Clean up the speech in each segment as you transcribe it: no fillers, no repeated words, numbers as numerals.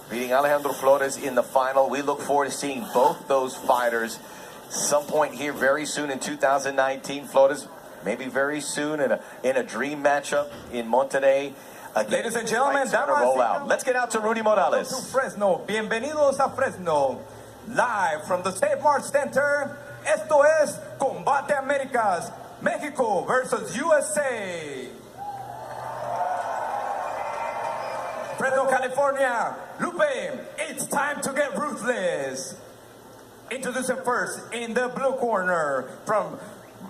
beating Alejandro Flores in the final. We look forward to seeing both those fighters some point here very soon in 2019. Flores, maybe very soon in a dream matchup in Monterrey. Ladies and gentlemen, let's get out to Rudy Morales. To Fresno. Bienvenidos a Fresno. Live from the State March Center. Esto es Combate Américas. Mexico versus USA. Fresno, California. Lupe, it's time to get ruthless. Introducing first in the blue corner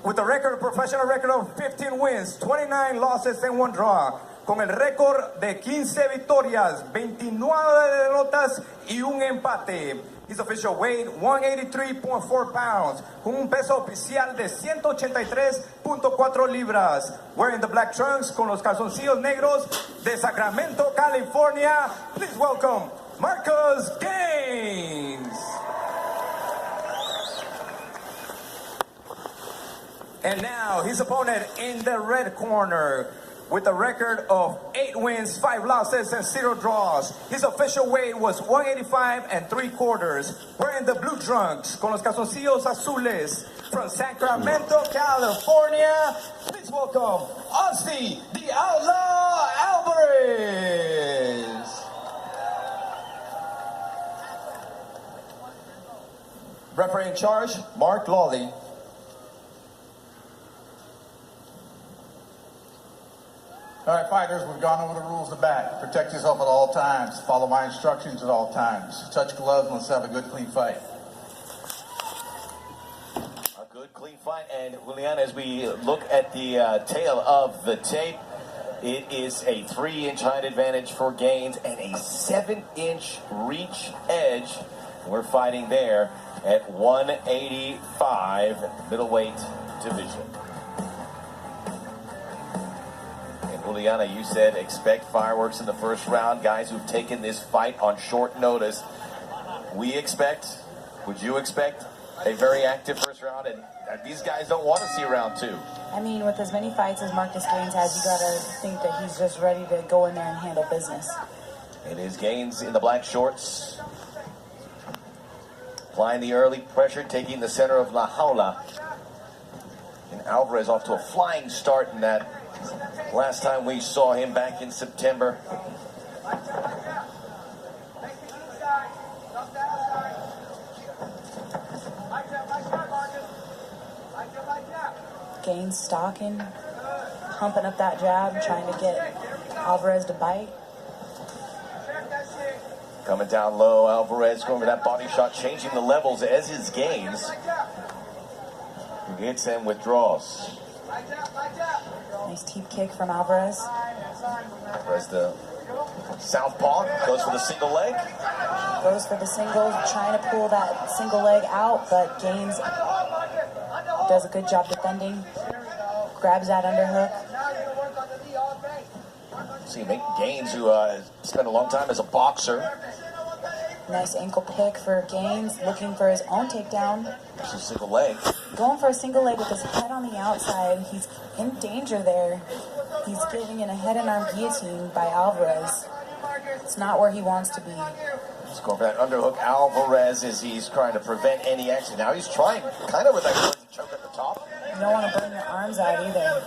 with a professional record of 15 wins, 29 losses and 1 draw. Con el récord de 15 victorias, 29 derrotas y un empate. His official weight, 183.4 pounds, con un peso oficial de 183.4 libras. Wearing the black trunks con los calzoncillos negros de Sacramento, California. Please welcome Marcus Gaines. And now his opponent in the red corner with a record of 8 wins, 5 losses, and 0 draws. His official weight was 185 3/4. Wearing the blue trunks con los calzoncillos azules from Sacramento, California. Please welcome Ozzy, the Outlaw Alverez. Referee in charge, Mark Lawley. All right, fighters, we've gone over the rules of bat. Protect yourself at all times. Follow my instructions at all times. Touch gloves and let's have a good, clean fight. A good, clean fight. And, Julian, as we look at the tail of the tape, it is a 3-inch height advantage for Gaines and a 7-inch reach edge. We're fighting there at 185, middleweight division. Juliana, you said expect fireworks in the first round. Guys who've taken this fight on short notice. Would you expect a very active first round? And these guys don't want to see round 2. I mean, with as many fights as Marcus Gaines has, you gotta think that he's just ready to go in there and handle business. It is Gaines in the black shorts. Applying the early pressure, taking the center of La Jaula. And Alverez off to a flying start in that last time we saw him back in September. Gaines stalking, pumping up that jab, trying to get Alverez to bite. Coming down low, Alverez going for that body shot, changing the levels as is Gaines. He hits and withdraws. Nice teep kick from Alverez. Alverez, the southpaw, goes for the single leg. Goes for the single, trying to pull that single leg out, but Gaines does a good job defending. Grabs that underhook. See, Gaines, who spent a long time as a boxer. Nice ankle pick for Gaines, looking for his own takedown. That's a single leg. Going for a single leg with his head on the outside. He's in danger there. He's getting in a head and arm guillotine by Alverez. It's not where he wants to be. He's going for that underhook. Alverez, as he's trying to prevent any action. Now he's trying kind of with that choke at the top. You don't want to burn your arms out either.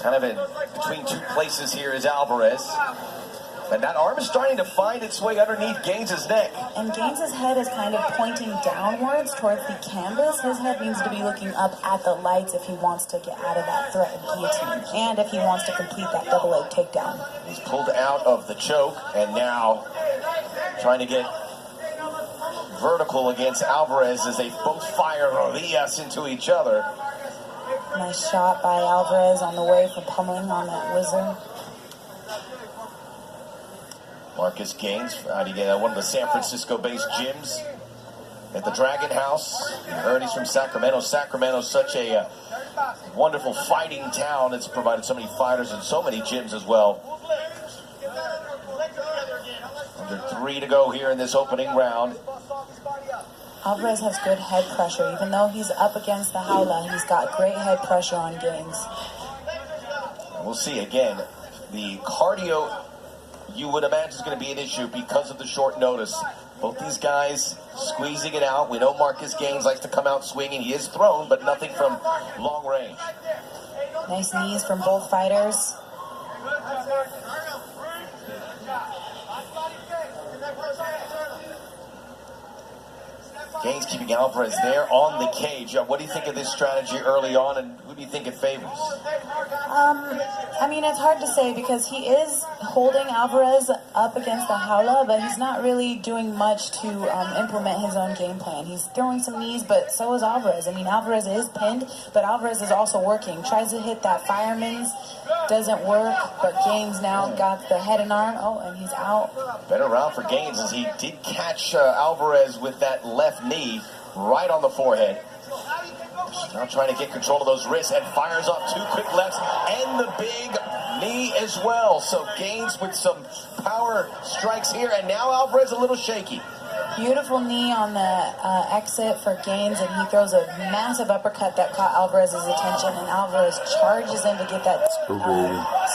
Kind of in between two places here is Alverez. And that arm is starting to find its way underneath Gaines' neck. And Gaines' head is kind of pointing downwards towards the canvas. His head needs to be looking up at the lights if he wants to get out of that threat of guillotine. And if he wants to complete that double leg takedown. He's pulled out of the choke and now trying to get vertical against Alverez as they both fire rodillas into each other. Nice shot by Alverez on the way from pummeling on that whizzer. Marcus Gaines, one of the San Francisco-based gyms at the Dragon House. You heard he's from Sacramento. Sacramento's such a wonderful fighting town. It's provided so many fighters and so many gyms as well. Under 3 to go here in this opening round. Alverez has good head pressure. Even though he's up against the jaula, he's got great head pressure on Gaines. We'll see again. The cardio you would imagine is going to be an issue because of the short notice. Both these guys squeezing it out. We know Marcus Gaines likes to come out swinging. He is thrown, but nothing from long range. Nice knees from both fighters. Gaines keeping Alverez there on the cage. What do you think of this strategy early on, and who do you think it favors? I mean, it's hard to say because he is holding Alverez up against the jaula, but he's not really doing much to implement his own game plan. He's throwing some knees, but so is Alverez. I mean, Alverez is pinned, but Alverez is also working. Tries to hit that fireman's, doesn't work, but Gaines now got the head and arm. Oh, and he's out. Better round for Gaines as he did catch Alverez with that left knee right on the forehead. Now trying to get control of those wrists and fires off 2 quick lefts and the big knee as well. So Gaines with some power strikes here, and now Alverez a little shaky. Beautiful knee on the exit for Gaines, and he throws a massive uppercut that caught Alvarez's attention, and Alvarez charges in to get that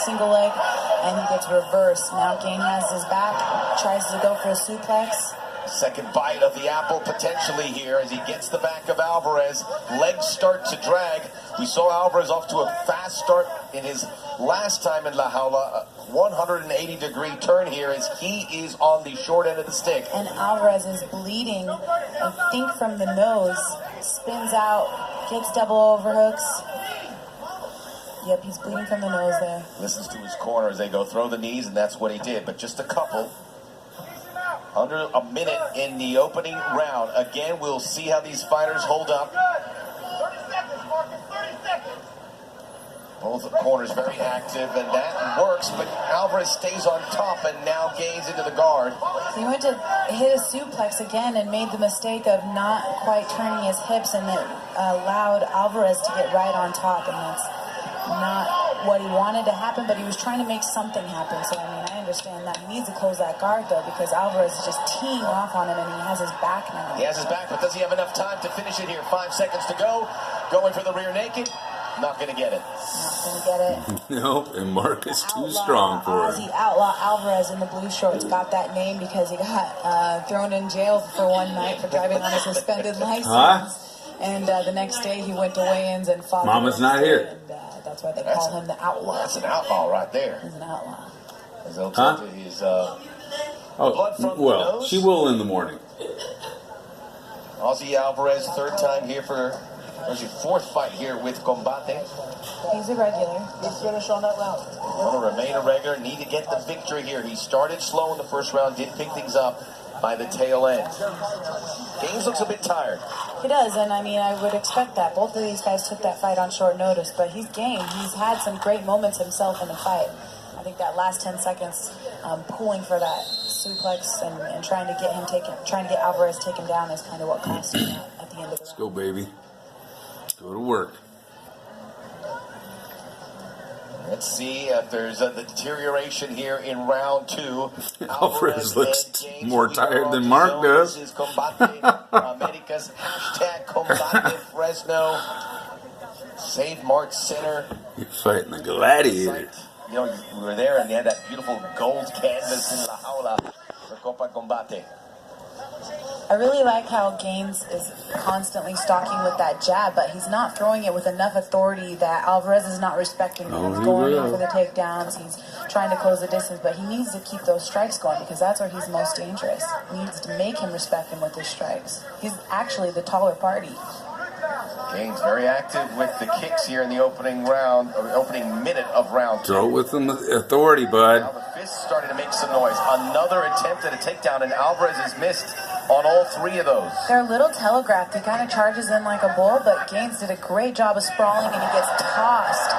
single leg, and he gets reversed. Now Gaines has his back, tries to go for a suplex. Second bite of the apple potentially here as he gets the back of Alverez. Legs start to drag. We saw Alverez off to a fast start in his last time in La Jaula. 180-degree turn here as he is on the short end of the stick. And Alvarez is bleeding, I think from the nose. Spins out, gets double overhooks. Yep, he's bleeding from the nose there. Listens to his corner as they go throw the knees, and that's what he did. But just a couple. Under a minute in the opening round. Again, we'll see how these fighters hold up. 30 seconds, Marcus, 30 seconds. Both corners very active, and that works, but Alvarez stays on top, and now Gaines into the guard. He went to hit a suplex again and made the mistake of not quite turning his hips, and it allowed Alvarez to get right on top, and that's not what he wanted to happen, but he was trying to make something happen. So, I mean, I understand that. He needs to close that guard, though, because Alvarez is just teeing off on him, and he has his back now. He has his back, but does he have enough time to finish it here? 5 seconds to go. Going for the rear naked. Not going to get it. Not going to get it. Nope, and Marcus too strong for Ozzy it. Outlaw Alverez in the blue shorts got that name because he got thrown in jail for one night for driving on a suspended license. Huh? And the next day he went to weigh-ins and fought. Mama's not here. And that's why they call him the Outlaw. That's an outlaw right there. He's an outlaw. As they'll tell you, he's blood from the Well, nose. she will in the morning. Ozzy Alverez, third time here for, was your fourth fight here with Combate. He's a regular. He's finished on that round. Want to remain a regular, need to get the victory here. He started slow in the first round, did pick things up by the tail end. Gaines looks a bit tired. He does, and I mean, I would expect that. Both of these guys took that fight on short notice, but he's game. He's had some great moments himself in the fight. I think that last 10 seconds, pulling for that suplex and trying to get him taken, trying to get Alvarez taken down is kind of what cost him at the end of the round. Let's go, baby. Go to work. Let's see if there's the deterioration here in round 2. Alvarez looks and Gaines, more we tired are than on Mark zone. does. This is Combate Americas, hashtag Combate Fresno. Save Mark Center. You're fighting the gladiator. You know, we were there and they had that beautiful gold canvas in La Jaula for Copa Combate. I really like how Gaines is constantly stalking with that jab, but he's not throwing it with enough authority that Alvarez is not respecting him. Oh, He's he going in will. for the takedowns. He's trying to close the distance, but he needs to keep those strikes going because that's where he's most dangerous. He needs to make him respect him with his strikes. He's actually the taller party. Gaines very active with the kicks here in the opening round, or opening minute of round 2. Throw it with some authority, bud. Now the fists starting to make some noise. Another attempt at a takedown, and Alvarez has missed on all 3 of those. They're a little telegraphed. He kind of charges in like a bull, but Gaines did a great job of sprawling, and he gets tossed.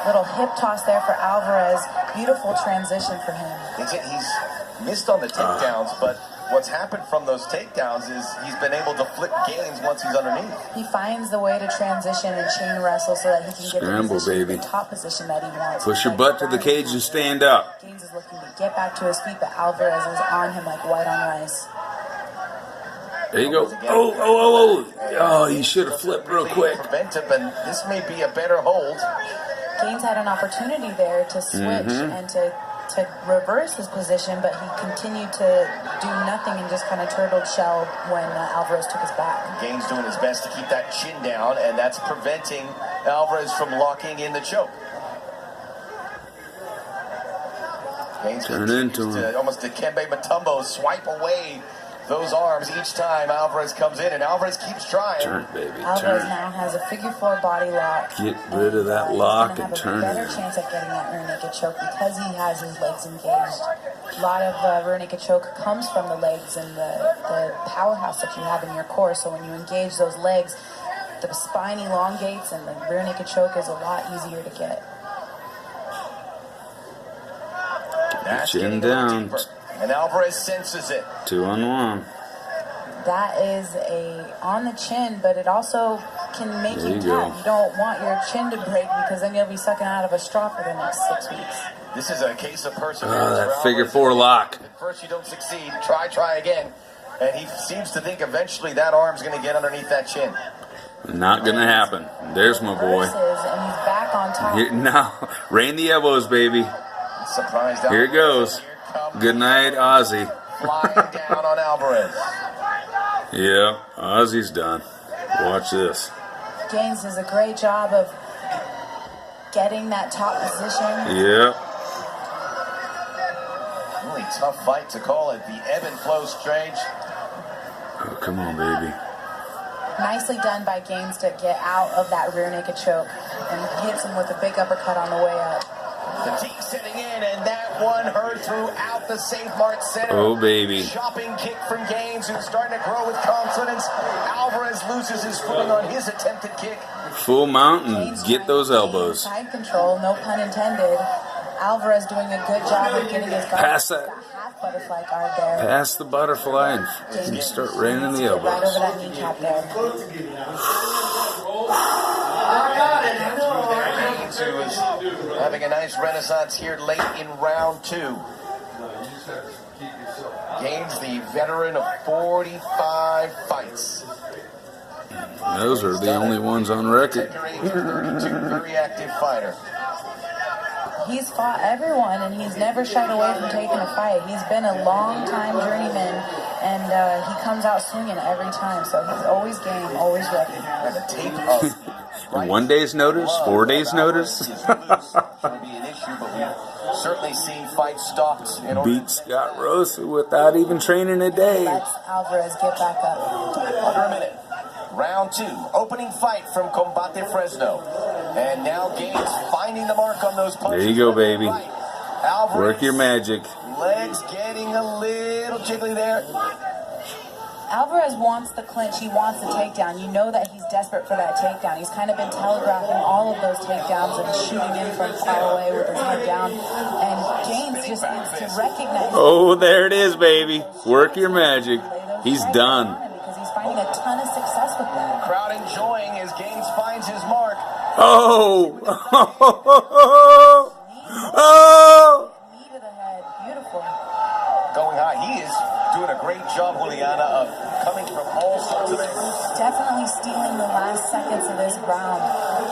Little hip toss there for Alvarez. Beautiful transition for him. He's missed on the takedowns, but what's happened from those takedowns is he's been able to flip Gaines once he's underneath. He finds the way to transition and chain wrestle so that he can get Scramble, baby. the top position that he wants. Push your butt to the cage and stand up. Gaines is looking to get back to his feet, but Alvarez is on him like white on rice. There you go. Oh, you should have flipped real quick. Preventive, and this may be a better hold. Gaines had an opportunity there to switch and to to reverse his position, but he continued to do nothing and just kind of turtled shell when Alverez took his back. Gaines doing his best to keep that chin down, and that's preventing Alverez from locking in the choke. Gaines Turn into him. almost Dikembe Mutombo swipe away those arms each time Alverez comes in, and Alverez keeps trying. Turn, baby, Alverez turn. now has a figure 4 body lock. Get rid of that lock and he's turn gonna have a it. better chance at getting that rear naked choke because he has his legs engaged. A lot of rear naked choke comes from the legs and the powerhouse that you have in your core. So when you engage those legs, the spine elongates and the rear naked choke is a lot easier to get. That's Chin getting a little down. deeper, and Alverez senses it. 2-on-1. That is on the chin, but it also can make There you you tap. go. You don't want your chin to break because then you'll be sucking out of a straw for the next 6 weeks. This is a case of perseverance. That for figure Alverez. 4 lock. At first you don't succeed, try again. And he seems to think eventually that arm's going to get underneath that chin. Not gonna happen. There's my boy. Versus, and he's back on top. Here, now, rain the elbows, baby. Surprised Here it Alverez. goes. Here comes Good night, Ozzy. flying down on Alverez. Yeah, Ozzy's done. Watch this. Gaines does a great job of getting that top position. Yeah. Really tough fight to call it. The ebb and flow strange. Oh, come on, baby. Nicely done by Gaines to get out of that rear naked choke and hits him with a big uppercut on the way up. The team setting in, and that one heard throughout the St. Mart Center. Oh, baby. Chopping kick from Gaines, who's starting to grow with confidence. Alverez loses his footing on his attempted kick. Full mount and Gaines get those trying to gain elbows. Side control, no pun intended. Alverez doing a good job of getting his guard. Pass that. Got half butterfly guard there. Pass the butterfly and start raining the Get right elbows. over that kneecap there. Gaines, who is having a nice renaissance here late in round 2. Gaines, the veteran of 45 fights. Those are the only ones on record. Tender age of 32, very active fighter. He's fought everyone, and he's never shied away from taking a fight. He's been a long-time journeyman, and he comes out swinging every time. So he's always game, always ready. And the tape of In 1 day's notice, 4 days notice. is loose. Shouldn't be an issue, but we've certainly seen fights stopped in order Beat Scott Rosa without even training a day. Let's Alverez get back up. under a minute. Round 2, opening fight from Combate Fresno. And now Gaines finding the mark on those punches. There you go, baby. Right. Alverez, Work your magic. legs getting a little jiggly there. Alverez wants the clinch. He wants the takedown. You know that he's desperate for that takedown. He's kind of been telegraphing all of those takedowns and shooting in from far away with his head down. And Gaines just needs to recognize. Oh, there it is, baby. Work your magic. He's strikes done. on him because he's finding a ton of success with that. Crowd enjoying as Gaines finds his mark. Oh! Oh! Knee to the head. Beautiful. Going high. He is doing a great job, Juliana, of coming from all sorts of angles. Definitely stealing the last seconds of this round,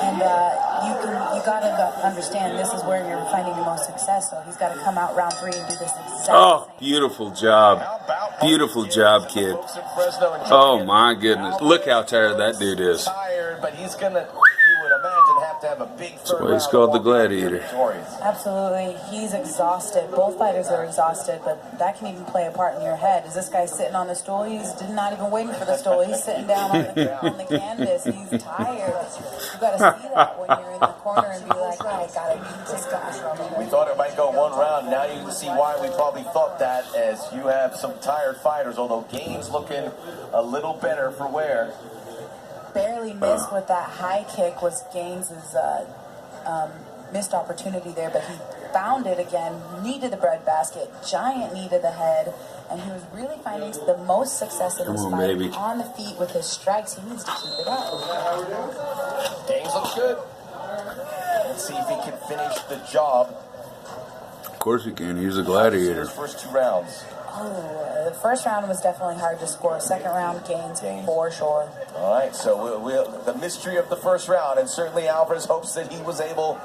and you gotta understand this is where you're finding the most success. So he's got to come out round 3 and do this exact Oh, same. beautiful job. How about Beautiful job, kid. folks in Fresno and Oh, Julian? my goodness. Look how tired that dude is. Tired, but he's gonna, you would imagine, have to have a big third why he's round called the to walk away gladiator. victorious. Absolutely, he's exhausted. Both fighters are exhausted, but that can even play a part in your head. Is this guy sitting on the stool? He's not even waiting for the stool. He's sitting down on the canvas. He's tired. You got to see that when you're in the corner and be like, oh, I gotta beat this guy. We thought it might go one round. Now you can see why we probably thought that, as you have some tired fighters, although Gaines looking a little better for wear. Barely missed with that high kick was Gaines's missed opportunity there, but he found it again. Knee to the breadbasket, giant knee to the head, and he was really finding the most success in this Come on, fight baby. on the feet with his strikes. He needs to keep it up. Gaines looks good. Let's see if he can finish the job. Of course he can. He's a gladiator. His first 2 rounds. Oh, the first round was definitely hard to score. Second round, Gaines for sure. All right, so we'll the mystery of the first round, and certainly Alverez hopes that he was able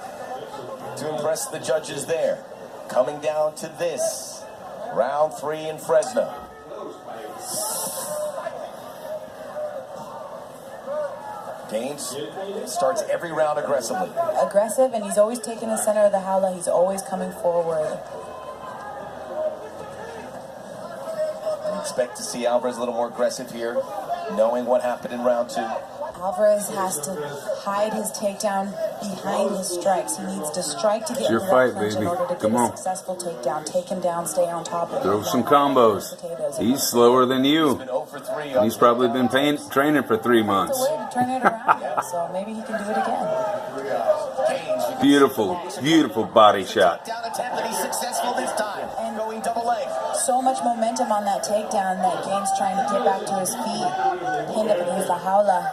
to impress the judges there. coming down to this. Round 3 in Fresno. Gaines starts every round aggressively. Aggressive, and he's always taking the center of the howler. He's always coming forward. Expect to see Alverez a little more aggressive here, knowing what happened in round 2. Alverez has to hide his takedown behind his strikes. He needs to strike to get It's your into fight, that clinch in baby. order to Come get on. a successful takedown. Take him down, stay on top of him. Throw some combos. He's slower than you. Been 0 for 3 And he's probably been training for 3 months. It's a way to turn it around, so maybe he can do it again. Beautiful, beautiful body shot. Down attempt, and he's successful this time. And going double leg. so much momentum on that takedown that Gaines trying to get back to his feet, pinned up against the howler.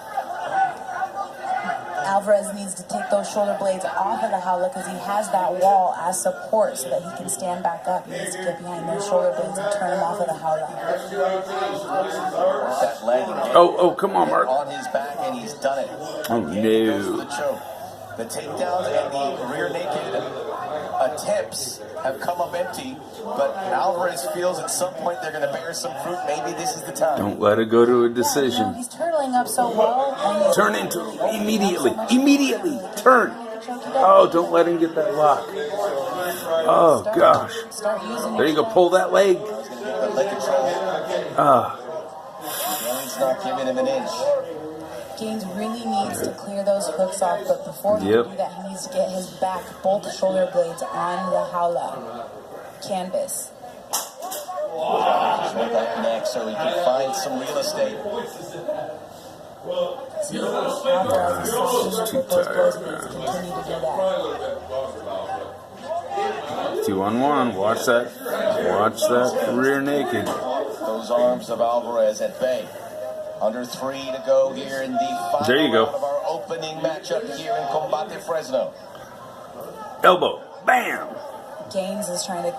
Alverez needs to take those shoulder blades off of the howler because he has that wall as support so that he can stand back up. He needs to get behind those shoulder blades and turn him off of the howler. That leg. Oh, come on, Mark. On his back, and he's done it. Oh, Goes for no. the choke. The takedowns and the rear naked attempts have come up empty, but Alverez feels at some point they're going to bear some fruit. Maybe this is the time. Don't let it go to a You know, decision. he's turtling up so well. And he's Turn into really opening immediately. up so much Immediately. space. Turn. Choke it Oh, up. don't let him get that lock. Oh, gosh. Start using There you your go. Pull that leg. He's going to get the leg control. Ah, Gaines not giving him an inch. Gaines really needs to clear those hooks off, but before he Yep. can do that, he needs to get his back, both shoulder blades on the howler canvas. Just want that neck so he can find some real estate. Alverez is softening too up those blows, tired, and he's continue to do that. 2-on-1. Watch that. Watch that rear naked. Those arms of Alverez at bay. Under 3 to go here in the final There you go. round of our opening matchup here in Combate Fresno. Elbow. Bam. Gaines is trying to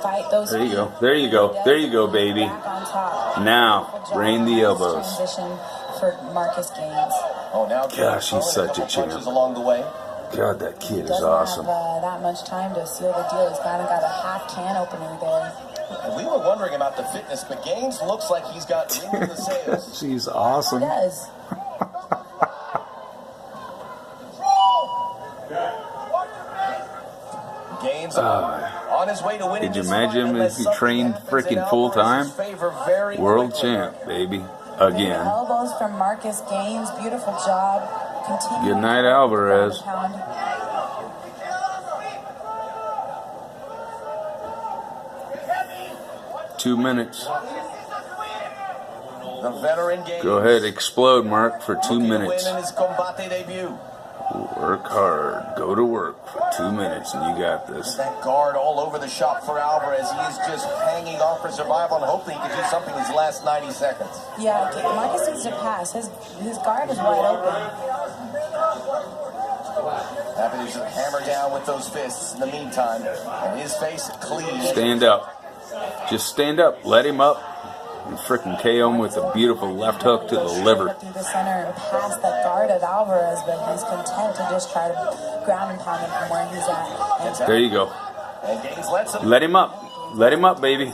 fight those There you feet. go. There you go. There you go, baby. Back on top. Now, Beautiful job rain the on this elbows. Transition for Marcus Gaines. Oh, now Gosh, he's throwing such a couple champ. punches along the way. God, that kid is Doesn't awesome. have that much time to seal the deal. He's kind of got a half can opener there. And we were wondering about the fitness, but Gaines looks like he's got wind in the sails. She's He awesome. does. Gaines on his way to winning. Could you this imagine fight if unless he something trained happens freaking in full-time? Alvarez's favor very World quickly. champ, baby. The Again. elbows from Marcus Gaines. Beautiful job. Continue. Good night, Alverez. Pound. 2 minutes. The veteran Gaines. Go ahead, explode, Mark, for 2 looking to minutes. win in his Combate debut. Work hard. Go to work for 2 minutes, and you got this. That guard all over the shop for Alvarez. He is just hanging on for survival and hoping he can do something in his last 90 seconds. Yeah, okay, Marcus needs to pass. His guard is wide open. Having to just hammer down with those fists in the meantime. And his face clean. Stand up. Just stand up. Let him up. And freaking KO him with a beautiful left hook to the liver. Through the center and past that guard of Alvarez, but he's content to just try to ground and pound him from where he's at. And There you go. And Gaines lets him. Let him up. Let him up, baby. He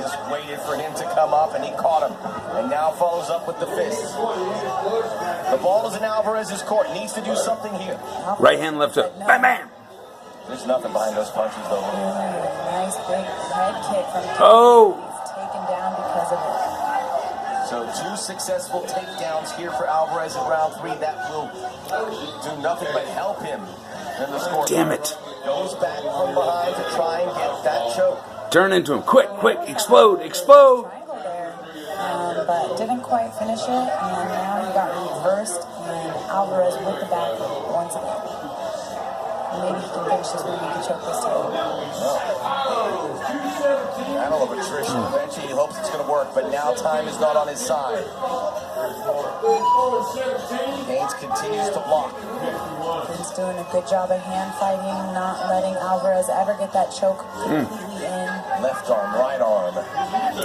just waited for him to come up and he caught him. And now follows up with the fists. The ball is in Alvarez's court. Needs to do something here. Right hand, left hook. Bam, bam. There's nothing behind those punches though. nice big head kick from Gaines. Oh. He's taken down because of it. So 2 successful takedowns here for Alvarez in round 3. That will do nothing but help him in the score. Damn it. Goes back from behind to try and get that choke. Turn into him. Quick, quick. Explode, explode. Triangle there, but didn't quite finish it. And now he got reversed, and Alvarez with the back once again. Maybe he can finish this one. He can choke this time. Battle of attrition. Eventually he hopes it's going to work, but now time is not on his side. Gaines continues to block. He's doing a good job of hand fighting, not letting Alvarez ever get that choke completely in. Left arm, right arm.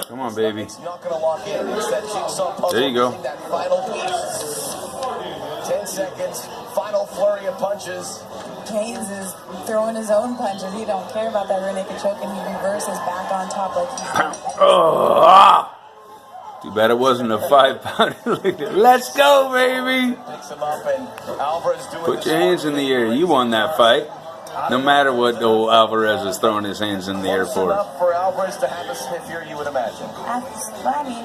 Come on, baby. It's not going to lock in. It's that jigsaw puzzle. There you go. missing that final piece. 10 seconds. Final flurry of punches. Haynes is throwing his own punches. He don't care about that rear naked choke, and he reverses back on top like he's... Oh, too bad it wasn't a 5-pounder. Let's go, baby. Picks him up, and Alverez doing Put your hands in the air. You won that fight. No matter what old Alvarez is throwing his hands in the air close for. enough for Alverez to have a sniff here, you would imagine. I mean...